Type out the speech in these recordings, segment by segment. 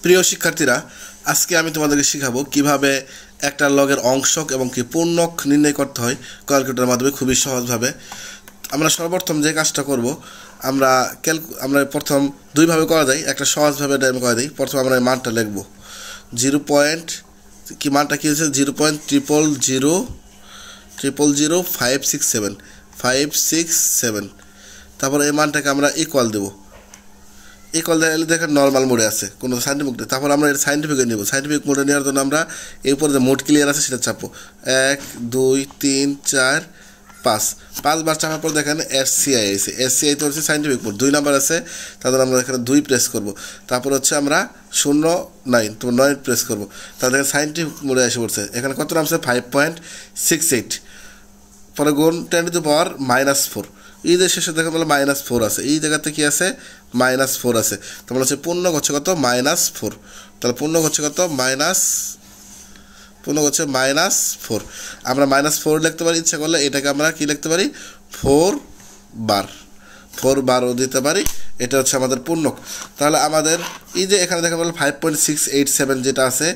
প্রিয় শিক্ষার্থীরা, আজকে আমি তোমাদেরকে শেখাবো কিভাবে একটা লগের অংশক এবং কি পূর্ণক নির্ণয় করতে হয় ক্যালকুলেটরের মাধ্যমে খুবই সহজভাবে। আমরা সর্বপ্রথম যে কাজটা করব, আমরা প্রথম দুইভাবে করা যায়। একটা সহজভাবে এটা আমি করে দিই। প্রথমে আমরা এই মানটা লিখব 0. মানটা কী হয়েছে 0.000567 তারপরে এই মানটাকে আমরা ইকুয়াল দেবো। ইকুয়াল দিলে দেখেন নর্মাল মোডে আছে, কোনো সাইন্টিফিক নেই। তারপর আমরা এর সাইন্টিফিকে নেব। সাইন্টিফিক মোডে নেওয়ার জন্য আমরা এই উপরে যে মোড ক্লিয়ার আছে সেটা চাপবো। 1 2 3 4 5 বার চাপার পর দেখেন SCI আছে। SCI তো হচ্ছে সাইন্টিফিক মোড, 2 নাম্বার আছে, তাদের আমরা এখানে 2 প্রেস করব। তারপর হচ্ছে আমরা 0 9 তো 9 প্রেস করব। তাহলে দেখেন সাইন্টিফিক মোডে এসে পড়ছে। এখানে কত নামছে 5.68, পরে গুণ 10 টু দি পাওয়ার -4। এই যে শেষে দেখেন বলে -4 আছে, এই জায়গাতে কি আছে -4 আছে। তাহলে হচ্ছে পূর্ণক হচ্ছে কত -4। তাহলে পূর্ণক হচ্ছে কত -4। আমরা -4 লিখতে পারি, ইচ্ছা করলে এটাকে আমরা কি লিখতে পারি 4 বারও দিতে পারি। এটা হচ্ছে আমাদের পূর্ণক। তাহলে আমাদের এই যে এখানে দেখা বলে 5.687 যেটা আছে,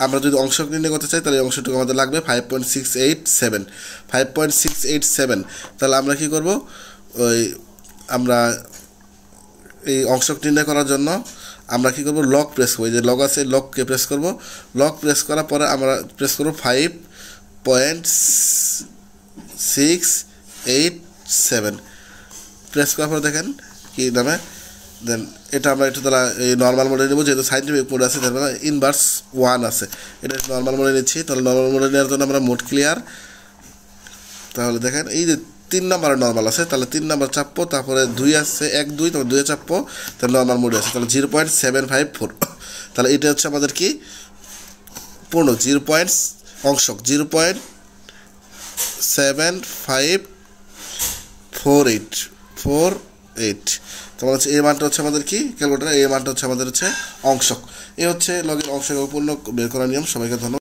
আমরা যদি অংশক নির্ণয় করতে চাই তাহলে এই অংশটুকু আমাদের লাগবে 5.687। তাহলে আমরা কি করব, আমরা এই অংশক নির্ণয় করার জন্য আমরা কি করব, লক প্রেস করব। এই যে লক আছে, লককে প্রেস করব। লক প্রেস করার পরে আমরা প্রেস করব 5.687 প্রেস করার পরে দেখেন কি নামে দেন এটা আমরা একটু তারা এই নর্মাল মোডে নেব, যেহেতু সাইন্টিফিক মোড আছে তার মানে ইনভার্স 1 আছে। এটা নর্মাল মোডে নিচ্ছি। তাহলে নর্মাল মোডে নেওয়ার জন্য আমরা মোড ক্লিয়ার। তাহলে দেখেন এই যে 3 নাম্বারে নর্মাল আছে, তাহলে 3 নাম্বার চাপবো। তারপরে 2 আছে, 1 2, তারপর 2 চাপবো, তাহলে নর্মাল মোডে আছে। তাহলে 0.754। তাহলে এটা হচ্ছে আমাদের কি পূর্ণ অংশক 0.7548। তোমার হচ্ছে এই মানটা হচ্ছে আমাদের কি ক্যালকুলেটর, এই মানটা হচ্ছে আমাদের হচ্ছে অংশক। এই হচ্ছে লগের অংশক এবং পূর্ণক বের করার নিয়ম। সবাইকে ধন্যবাদ।